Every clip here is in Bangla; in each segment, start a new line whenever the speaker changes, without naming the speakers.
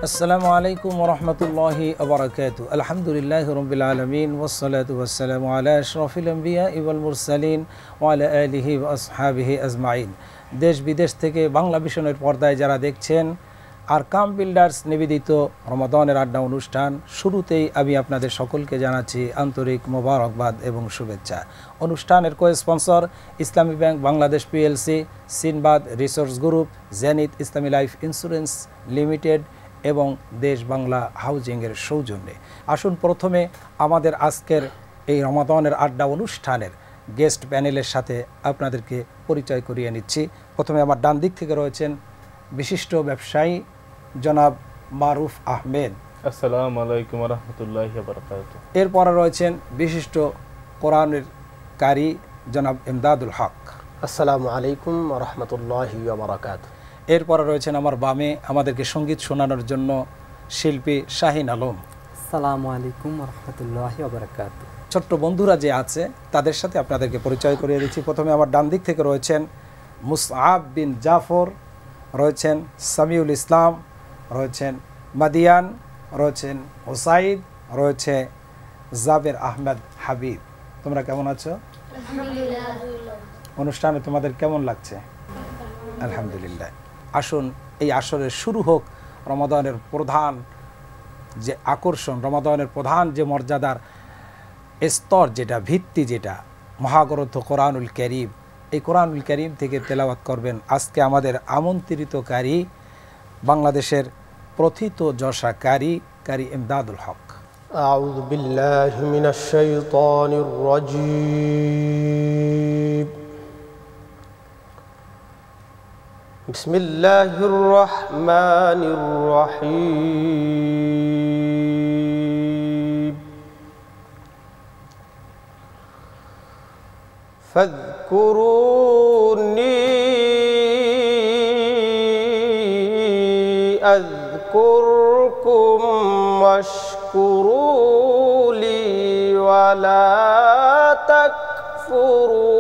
আসসালামু আলাইকুম ওয়া রাহমাতুল্লাহি ওয়া বারাকাতুহু। আলহামদুলিল্লাহি রাব্বিল আলামিন ওয়াসসালাতু ওয়াসসালামু আলা আশরাফিল আমবিয়া ওয়াল মুরসালিন ওয়া আলা আলিহি ওয়া আসহাবিহি আজমাইন। দেশ বিদেশ থেকে বাংলা ভিশনের পর্দায় যারা দেখছেন আরকাম বিল্ডার্স নিবেদিত রমাদানের আড্ডা অনুষ্ঠান শুরুতেই আমি আপনাদের সকলকে জানাচ্ছি আন্তরিক মোবারকবাদ এবং শুভেচ্ছা। অনুষ্ঠানের কো-স্পন্সর ইসলামী bank Bangladesh PLC, Sinbad resource group, zenith ইসলামী লাইফ ইন্স্যুরেন্স লিমিটেড এবং দেশ বাংলা হাউজিংয়ের সৌজন্যে। আসুন প্রথমে আমাদের আজকের এই রমাদানের আড্ডা অনুষ্ঠানের গেস্ট প্যানেলের সাথে আপনাদেরকে পরিচয় করিয়ে নিচ্ছি। প্রথমে আমার ডান দিক থেকে রয়েছেন বিশিষ্ট ব্যবসায়ী জনাব মারুফ আহমেদ।
আসসালামু আলাইকুম ওয়া রাহমাতুল্লাহি ওয়া বারাকাতুহু।
এরপরে রয়েছেন বিশিষ্ট কোরআনের কারি জনাব ইমদাদুল হক।
আসসালামু আলাইকুম ওয়া রাহমাতুল্লাহি ওয়া বারাকাতুহু।
এরপরে রয়েছেন আমার বামে আমাদেরকে সঙ্গীত শোনানোর জন্য শিল্পী শাহিন আলম।
আসসালামু আলাইকুম ওয়া রাহমাতুল্লাহি ওয়া বারাকাতুহু।
ছোট্ট বন্ধুরা যে আছে তাদের সাথে আপনাদেরকে পরিচয় করিয়ে দিচ্ছি। প্রথমে আমার ডান দিক থেকে রয়েছেন মুসআব বিন জাফর, রয়েছেন সামিউল ইসলাম, রয়েছেন মাদিয়ান, রয়েছেন ওসাইদ, রয়েছে জাবের আহমেদ হাবিব। তোমরা কেমন আছো? অনুষ্ঠানে তোমাদের কেমন লাগছে? আলহামদুলিল্লাহ। আসুন এই আসরের শুরু হোক। রমাদানের প্রধান যে আকর্ষণ, রমাদানের প্রধান যে মর্যাদার স্তর, যেটা ভিত্তি, যেটা মহাগ্রন্থ কোরআনুল কারীম, এই কোরআনুল কারীম থেকে তেলাওয়াত করবেন আজকে আমাদের আমন্ত্রিতকারী বাংলাদেশের প্রথিত যশা কারি ইমদাদুল হক।
আউযু বিল্লাহি মিনাশ শাইতানির রাজীম। বিসমিল্লাহির রহমানির রহিম। ফাযকুরুনি আযকুরকুম ওয়াশকুরু লি ওয়া লা তাকফুরুন।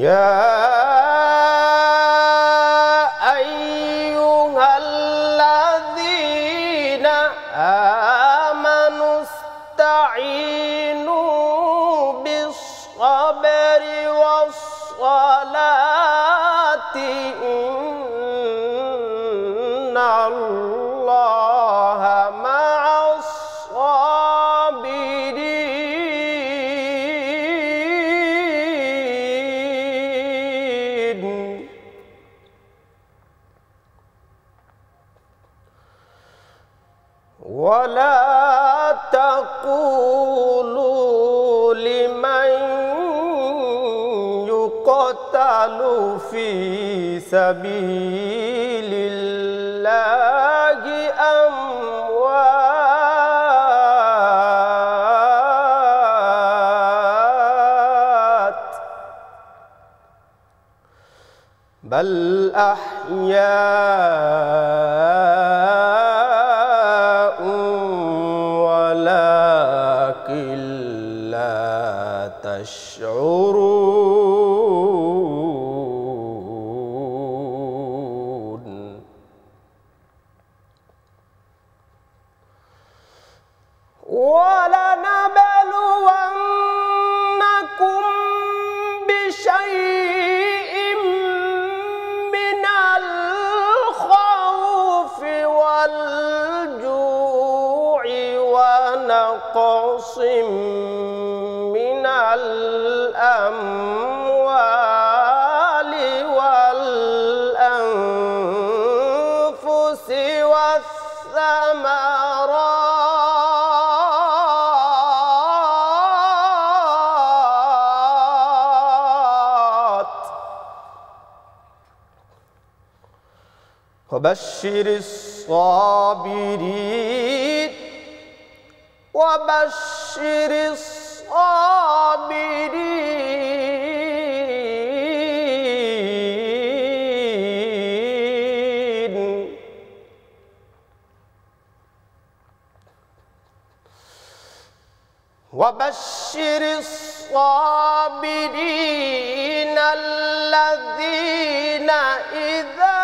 ইয়া আইয়ুহাল্লাযীনা আমানু ইসতাঈনু বিস-সাবরি ওয়াস-সালাতি ইন্নাল্লাহা মা'আস-সাবিরিন। ولا تقولوا لمن يقتل في سبيل الله أموات بل أحياء ولكن لا تشعرون. ولنبلونكم بشيء من الخوف والجوع ونقص من الأموال والأنفس والثمرات وبشر الصابرين وبشر الصابرين. وبشر الصابرين الذين إذا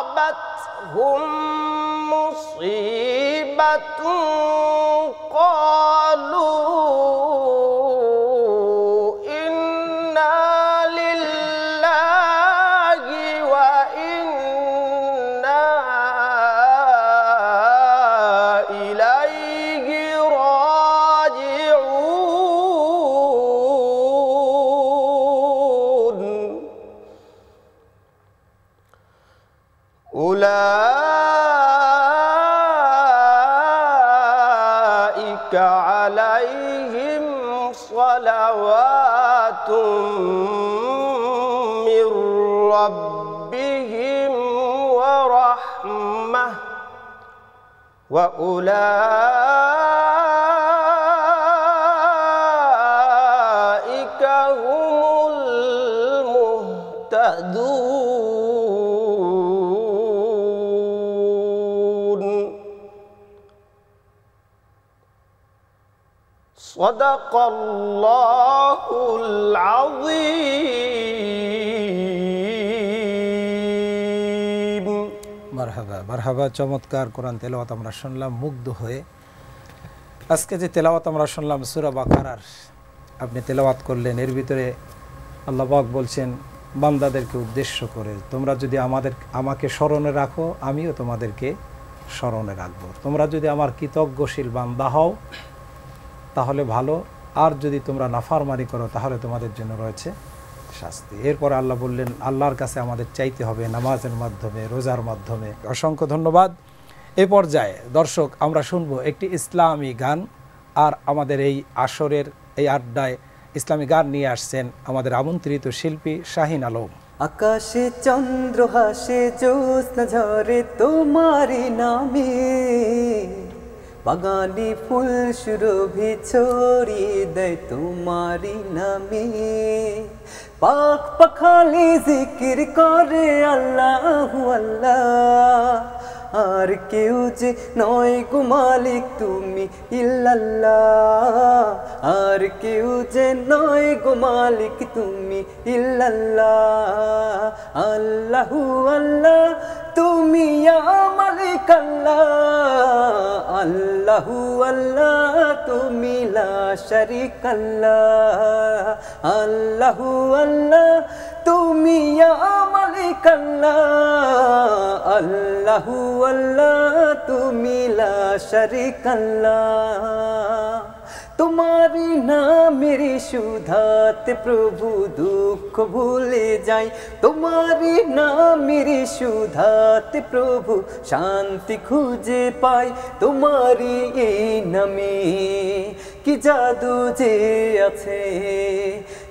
أصابتهم مصيبة قالوا إنا لله وإنا إليه راجعون أولئك عليهم صلوات من ربهم ورحمة وأولئك هم المهتدون صدق الله العظيم
মারহাবা মারহাবা। চমৎকার কোরআন তেলাওয়াত আমরা শুনলাম মুগ্ধ হয়ে। আজকে যে তেলাওয়াত আমরা শুনলাম সূরা বাকারার, আপনি তেলাওয়াত করলেন, এর ভিতরে আল্লাহ পাক বলছেন বান্দাদেরকে উদ্দেশ্য করে, তোমরা যদি আমাকে স্মরণে রাখো আমিও তোমাদেরকে স্মরণে রাখবো। তোমরা যদি আমার কৃতজ্ঞশীল বান্দা হও তাহলে ভালো, আর যদি তোমরা নাফরমানি করো তাহলে তোমাদের জন্য রয়েছে শাস্তি। এরপর আল্লাহ বললেন আল্লাহর কাছে আমাদের চাইতে হবে নামাজের মাধ্যমে, রোজার মাধ্যমে। অসংখ্য ধন্যবাদ। এ পর্যায়ে দর্শক আমরা শুনবো একটি ইসলামী গান, আর আমাদের এই আসরের এই আড্ডায় ইসলামী গান নিয়ে আসছেন আমাদের আমন্ত্রিত শিল্পী শাহিন আলম।
আকাশে চন্দ্র হাসে জ্যোৎস্না ঝরে তোমারি নামে, বাগানে ফুল সুরভি ছড়িয়ে দেয় তোমারি নামে, পাখ পাখালি জিকির করে আল্লাহু আল্লাহ, আর কেউ যে নয় গো মালিক তুমি ইল্লাল্লাহ, আর কেউ যে নয় গো মালিক তুমি ইল্লাল্লাহ, আল্লাহু আল্লাহ তুমি ইয়া মালিক আল্লাহ, আল্লাহু আল্লাহ তুমি লা শারীকা আল্লাহ, আল্লাহু আল্লাহ তুমি ইয়া মালিক আল্লাহ, আল্লাহু আল্লাহ তুমি লা শারীকা আল্লাহ। তোমারি নামের সুধাতে প্রভু দুঃখ ভুলে যাই, তোমারি নামের সুধাতে প্রভু শান্তি খুঁজে পাই, তোমারি এই নামে কি জাদু যে আছে,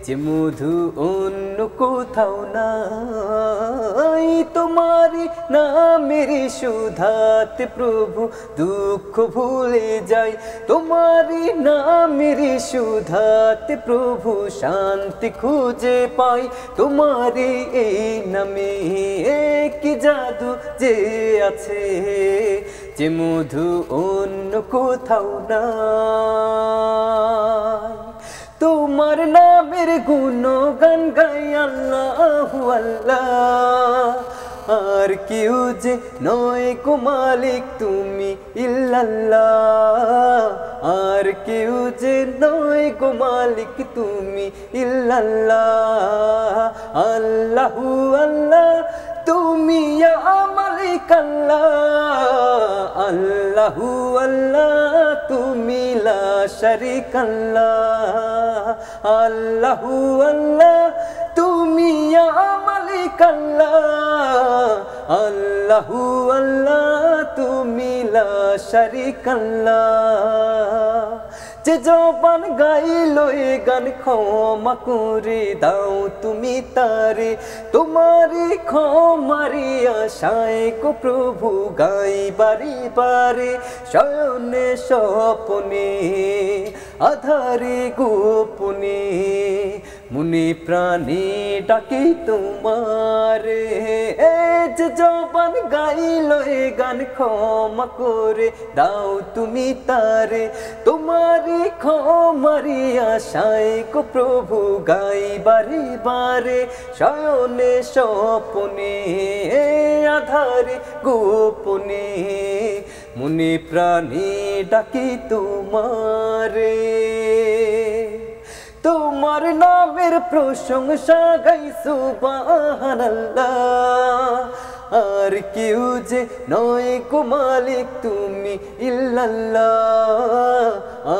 যে মধু অন্য কোথাও নাই, তোমারি নামের সুধাতে প্রভু দুঃখ ভুলে যাই, তোমারি নামের সুধাতে প্রভু শান্তি খুঁজে পাই, তোমারি এই নামে কি জাদু যে আছে, যে মধু অন্য কোথাও নাই। তোমার নামের গুণগান গাই আল্লাহু আল্লাহ, আর কেউ যে নয় গো মালিক তুমি ইল্লাল্লাহ, আর কেউ যে নয় গো মালিক তুমি ইল্লাল্লাহ, আল্লাহু আল্লাহ তুমি ইয়া মালিক আল্লাহ, আল্লাহু আল্লাহ তুমি লা শারীকা আল্লাহ, আল্লাহু আল্লাহ তুমি ইয়া মালিক আল্লাহ, আল্লাহু আল্লাহ তুমি লা শারীকা আল্লাহ। যে জবান গাইলো এ গান ক্ষমা করে দাও তুমি তারে, তোমারি ক্ষমারি আশায় গো প্রভু গাই বারে বারে, শয়নে স্বপনে আধারে গোপনে মুনি প্রাণী ডাকি তোমারে যে জবান গাইল এ গান ক্ষমা করে দাও তুমি তারে তোমারি ক্ষমারি আশায় গো প্রভু গাই বারে বারে শয়নে স্বপনে আধারে গোপনে মুনি প্রাণী ডাকি তোমারে তোমার নামের প্রশংসা গাই সুবহানাল্লাহ আর কেউ যে নয় গো মালিক তুমি ইল্লাল্লাহ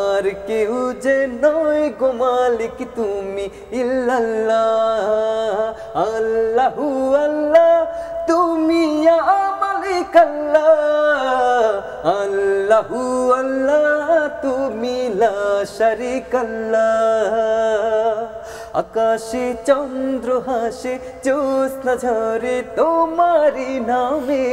আর কেউ যে নয় গো মালিক তুমি ইল্লাল্লাহ আল্লাহু আল্লাহ তুমি ইয়া মালিক আল্লাহ আল্লাহু আল্লাহ তুমি লা শারীকা আল্লাহ আকাশে চন্দ্র হাসে জ্যোৎস্না ঝরে তোমারি নামে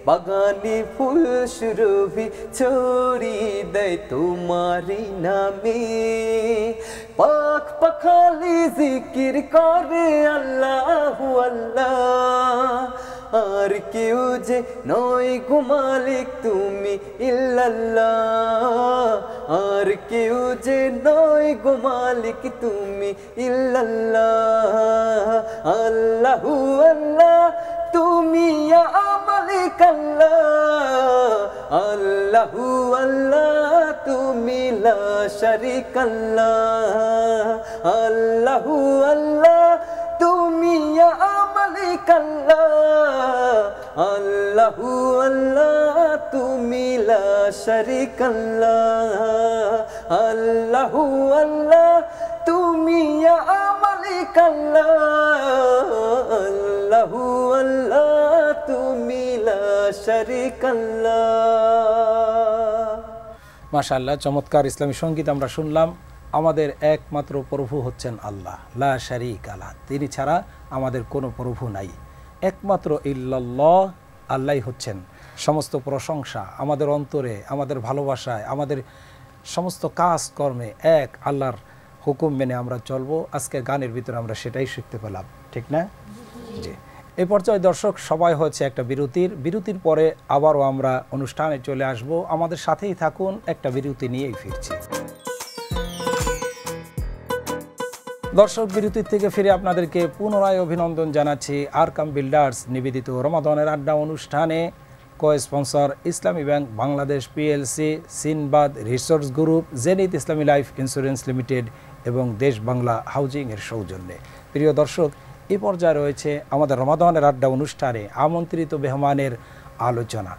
বাগানে ফুল সুরভি ছড়িয়ে দেয় তোমারি নামে পাখ পাখালি জিকির করে আল্লাহু আল্লাহ আর কেউ যে নয় গো মালিক তুমি ইল্লাল্লাহ আর কেউ যে নয় গো মালিক তুমি ইল্লাল্লাহ আল্লাহু আল্লাহ তুমি ইয়া মালিক আল্লাহ আল্লাহু আল্লাহ তুমি লা শারীকা আল্লাহ আল্লাহু আল্লাহ তুমি ইয়া মালিক আল্লাহ আল্লাহু আল্লাহ তুমি লা শারীকা আল্লাহ আল্লাহু আল্লাহ তুমি ইয়া মালিক আল্লাহ আল্লাহু আল্লাহ তুমি লা শারীকা আল্লাহ।
মাশাআল্লাহ, চমৎকার ইসলামী সঙ্গীত আমরা শুনলাম। আমাদের একমাত্র প্রভু হচ্ছেন আল্লাহ, লা শারীকা লাহ, তিনি ছাড়া আমাদের কোনো প্রভু নাই। একমাত্র ইল্লাল্লাহ, আল্লাহই হচ্ছেন সমস্ত প্রশংসা। আমাদের অন্তরে, আমাদের ভালোবাসায়, আমাদের সমস্ত কাজকর্মে এক আল্লাহর হুকুম মেনে আমরা চলবো। আজকের গানের ভিতরে আমরা সেটাই শিখতে পেলাম, ঠিক না? জি। এই পর্যায়ে দর্শক, সবাই হচ্ছে একটা বিরতির পরে আবারও আমরা অনুষ্ঠানে চলে আসব। আমাদের সাথেই থাকুন, একটা বিরতি নিয়েই ফিরছি। দর্শক, বিরতির থেকে ফিরে আপনাদেরকে পুনরায় অভিনন্দন জানাচ্ছি। আরকাম বিল্ডার্স নিবেদিত রমাদানের আড্ডা অনুষ্ঠানে কো-স্পন্সর ইসলামী bank Bangladesh PLC, Sinbad resource group, zenith ইসলামী লাইফ ইন্স্যুরেন্স লিমিটেড এবং দেশ বাংলা হাউজিংয়ের সৌজন্যে। প্রিয় দর্শক, এই পর্যায়ে রয়েছে আমাদের রমাদানের আড্ডা অনুষ্ঠানে আমন্ত্রিত মেহমানের আলোচনা।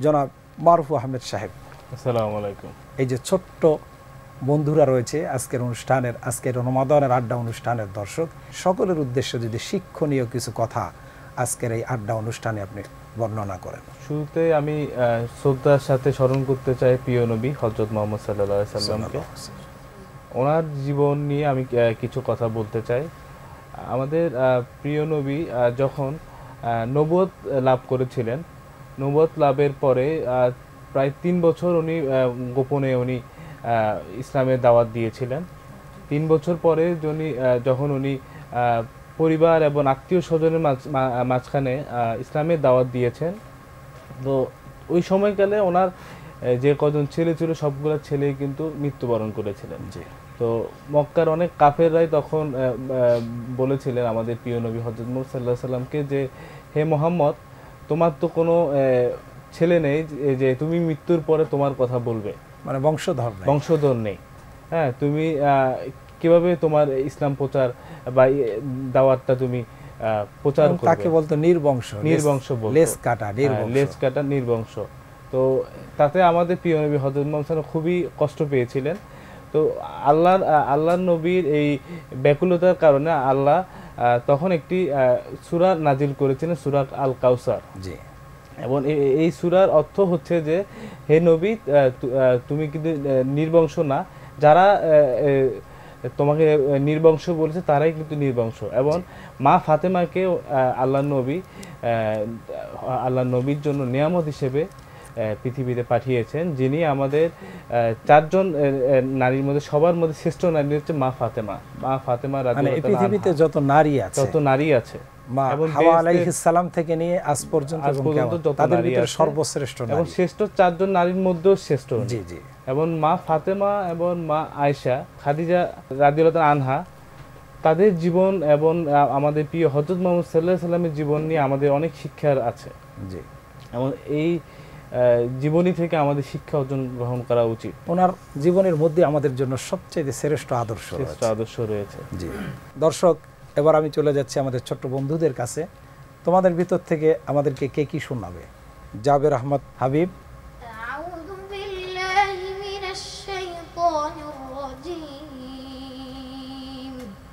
জনাব মারুফ আহমেদ সাহেব,
আসসালামু আলাইকুম।
এই যে ছোট্ট বন্ধুরা রয়েছে আজকের রমাদানের আড্ডা অনুষ্ঠানের দর্শক, সকলের উদ্দেশ্যে যদি শিক্ষণীয় কিছু কথা আজকের এই আড্ডা অনুষ্ঠানে আপনি বর্ণনা করেন।
শুরুতে আমি শ্রদ্ধার সাথে স্মরণ করতে চাই প্রিয় নবী হযরত মুহাম্মদ সাল্লাল্লাহু আলাইহি সাল্লামকে। ওনার জীবন নিয়ে আমি কিছু কথা বলতে চাই। আমাদের প্রিয় নবী যখন নবুয়ত লাভ করেছিলেন, নবুয়ত লাভের পরে প্রায় 3 বছর উনি গোপনে ইসলামের দাওয়াত দিয়েছিলেন। 3 বছর পরে যখন উনি পরিবার এবং আত্মীয় স্বজনের মাঝখানে ইসলামের দাওয়াত দিয়েছেন, তো ওই সময়কালে ওনার যে কজন ছেলে ছিল সবগুলো ছেলে কিন্তু মৃত্যুবরণ করেছিলেন। তো মক্কার অনেক কাফেররাই তখন বলেছিলেন আমাদের প্রিয় নবী হযরত মুহাম্মদ সাল্লাল্লাহু আলাইহি সাল্লামকে যে, হে মুহাম্মদ, তোমার তো কোনো ছেলে নেই যে তুমি মৃত্যুর পরে তোমার কথা বলবে,
মানে বংশধর নেই।
হ্যাঁ, তুমি কিভাবে তোমার ইসলাম প্রচার বা দাওয়াতটা তুমি প্রচার করবে?
তাকে বলতো নির্বংশ
বলতো,
লেজ কাটা
নির্বংশ। তো তাতে আমাদের প্রিয় নবী হযরত মুহাম্মদ সাল্লাল্লাহু আলাইহি সাল্লাম খুবই কষ্ট পেয়েছিলেন। তো আল্লাহর নবীর এই ব্যাকুলতার কারণে আল্লাহ তখন একটি সূরা নাজিল করেছিলেন, সূরা আল কাউসার। জি। এবং এই সূরার অর্থ হচ্ছে যে, হে নবী, তুমি কিন্তু নির্বংশ না, যারা তোমাকে নির্বংশ বলেছে তারাই কিন্তু নির্বংশ। এবং মা ফাতেমাকে আল্লাহর নবীর জন্য নিয়ামত হিসেবে পৃথিবীতে পাঠিয়েছেন, যিনি আমাদের চারজন নারীর মধ্যে সবার মধ্যে শ্রেষ্ঠ নারী হচ্ছে মা ফাতেমা। মা ফাতেমা
মানে এই
রাদিয়াল্লাহু
পৃথিবীতে যত নারী আছে,
যত নারী আছে
মা
এবং
হাওয়া আলাইহিস সালাম থেকে নিয়ে আজ পর্যন্ত এবং
যত
তাদের
নারী
ভিতরে
আছে,
সর্বশ্রেষ্ঠ
এবং
নারী।
শ্রেষ্ঠ চারজন নারীর মধ্যেও শ্রেষ্ঠ উনি।
জি জি।
এবং মা ফাতেমা এবং মা আয়েশা, খাদিজা রাদিয়াল্লাহু আনহা, তাদের জীবন এবং আমাদের প্রিয় হযরত মুহাম্মদ সাল্লাল্লাহু আলাইহি সাল্লামের জীবন নিয়ে আমাদের অনেক শিক্ষার আছে।
জি।
এবং এই জীবনী থেকে আমাদের শিক্ষা অর্জন গ্রহণ করা উচিত।
ওনার জীবনের মধ্যে আমাদের জন্য সবচেয়ে শ্রেষ্ঠ আদর্শ
রয়েছে।
জি। দর্শক, এবার আমি চলে যাচ্ছি আমাদের ছোট্ট বন্ধুদের কাছে। তোমাদের ভিতর থেকে আমাদেরকে কে কি শোনাবে? জাবের আহমদ হাবিব।
আউযু বিল্লাহি মিনাশ শাইতানির রাজীম।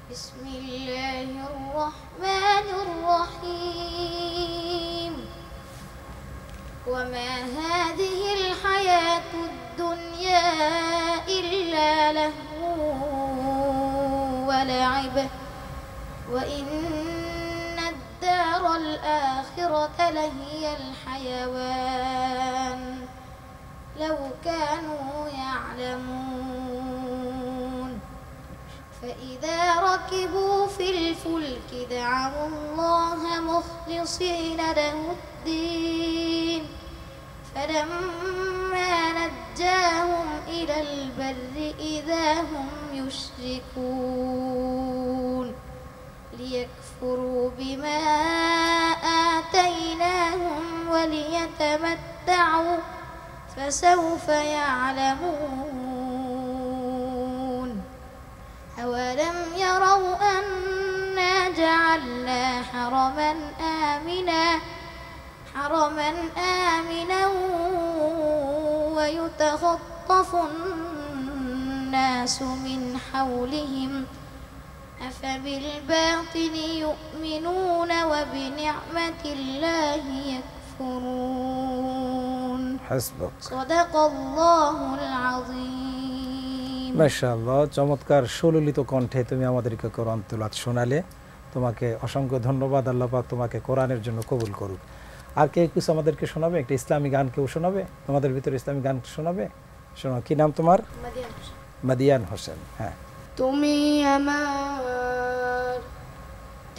বিসমিল্লাহির রাহমানির রাহিম। ওয়া মা হাযিহিল হায়াতুদ দুনিয়া ইল্লা লাহু ওয়া লা'ib ওয়া ইন্নাদ দারাল আখিরাতা লাহিয়াল হায়াওয়ান লাউ কানু ইয়া'লামুন। فإذا ركبوا في الفلك دعوا الله مخلصين له الدين فلما نجاهم إلى البر إذا هم يشركون ليكفروا بما آتيناهم وليتمتعوا فسوف يعلمون. أولم يروا أنا جعلنا حرما آمنا ويتخطف الناس من حولهم أفبالباطل يؤمنون وبنعمة الله يكفرون.
হাসবুক।
صدق الله العظيم.
মাশাআল্লাহ, চমৎকার সুললিত কণ্ঠে তুমি আমাদেরকে কোরআন তেলাওয়াত শোনালে। তোমাকে অসংখ্য ধন্যবাদ। আল্লাহ পাক তোমাকে কোরআনের জন্য কবুল করুক। আর কে কিছু আমাদেরকে শোনাবে? একটা ইসলামী গান কেউ শোনাবে? তোমাদের ভিতরে ইসলামী গান শোনাবে? শোনো। কি নাম তোমার? মাদিয়ান হোসেন। হ্যাঁ।
তুমি আমার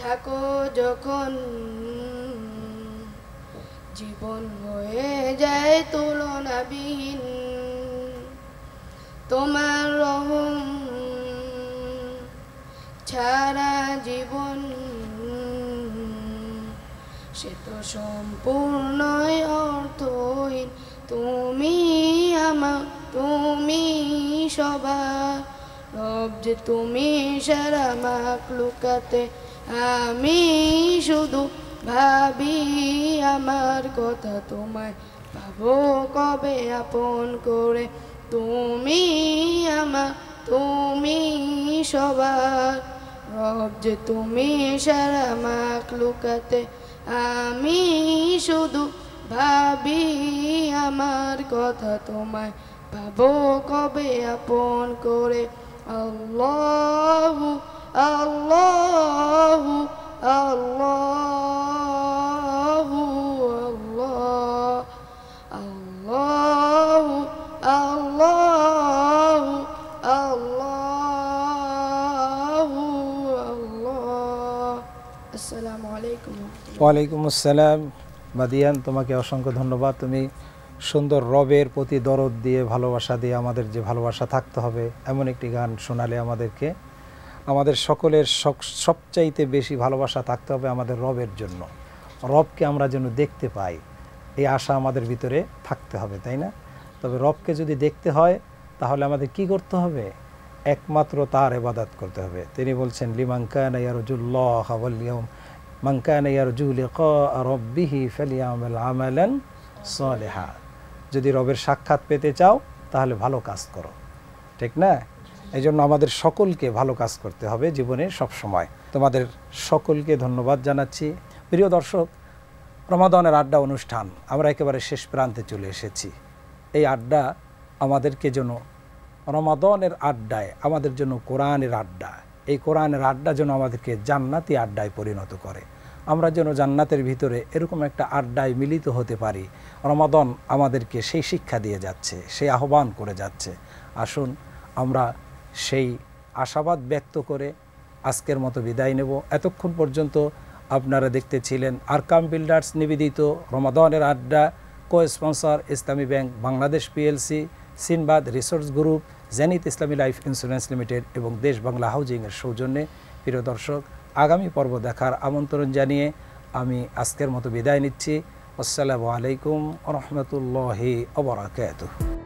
থাকো যখন, জীবন হয়ে যায় তুলনাবিহীন। তোমার রহম ছাড়া জীবন সে তো সম্পূর্ণই অর্থহীন। তুমি আমার, তুমি সবার রব যে, তুমি সারা মাখলুকাতে। আমি শুধু ভাবি আমার কথা, তোমায় পাবো কবে আপন করে। তুমি আমার, তুমি সবার রব যে, তুমি সারা মাখলুকাতে। আমি শুধু ভাবি আমার কথা, তোমায় পাবো কবে আপন করে। আল্লাহু আল্লাহু আল্লাহু আল্লাহু আল্লাহু আল্লাহু আল্লাহ। আসসালামু আলাইকুম।
ওয়ালাইকুম আসসালাম। মাদিয়ান, তোমাকে অসংখ্য ধন্যবাদ। তুমি সুন্দর রবের প্রতি দরদ দিয়ে, ভালোবাসা দিয়ে, আমাদের যে ভালোবাসা থাকতে হবে এমন একটি গান শোনালে আমাদেরকে। আমাদের সকলের সবচাইতে বেশি ভালোবাসা থাকতে হবে আমাদের রবের জন্য। রবকে আমরা যেন দেখতে পাই, এই আশা আমাদের ভিতরে থাকতে হবে, তাই না? তবে রবকে যদি দেখতে হয় তাহলে আমাদের কি করতে হবে? একমাত্র তার ইবাদত করতে হবে। তিনি বলছেন, লিমান কানা ইয়ারজুল্লাহ ওয়াল ইয়াউম মান কানা ইয়ারজু লিকা রাব্বিহি ফালইআমাল আমালান সালিহা। যদি রবের সাক্ষাৎ পেতে চাও তাহলে ভালো কাজ করো, ঠিক না? এই জন্য আমাদের সকলকে ভালো কাজ করতে হবে জীবনে সব সময়। তোমাদের সকলকে ধন্যবাদ জানাচ্ছি। প্রিয় দর্শক, রমাদানের আড্ডা অনুষ্ঠান আমরা একেবারে শেষ প্রান্তে চলে এসেছি। এই আড্ডা আমাদেরকে যেন, রমাদানের আড্ডায় আমাদের জন্য কোরআনের আড্ডা, এই কোরআনের আড্ডা যেন আমাদেরকে জান্নাতি আড্ডায় পরিণত করে। আমরা যেন জান্নাতের ভিতরে এরকম একটা আড্ডায় মিলিত হতে পারি। রমাদান আমাদেরকে সেই শিক্ষা দিয়ে যাচ্ছে, সেই আহ্বান করে যাচ্ছে। আসুন আমরা সেই আশাবাদ ব্যক্ত করে আজকের মতো বিদায় নেব। এতক্ষণ পর্যন্ত আপনারা দেখতেছিলেন আরকাম বিল্ডার্স নিবেদিত রমাদানের আড্ডা, কো স্পন্সর ইসলামী bank Bangladesh PLC, Sinbad resource group, Zenit ইসলামী লাইফ ইন্স্যুরেন্স লিমিটেড এবং দেশ বাংলা হাউজিংয়ের সৌজন্যে। প্রিয় দর্শক, আগামী পর্ব দেখার আমন্ত্রণ জানিয়ে আমি আজকের মতো বিদায় নিচ্ছি। আসসালামু আলাইকুম ওয়া রাহমাতুল্লাহি ওয়া বারাকাতুহু।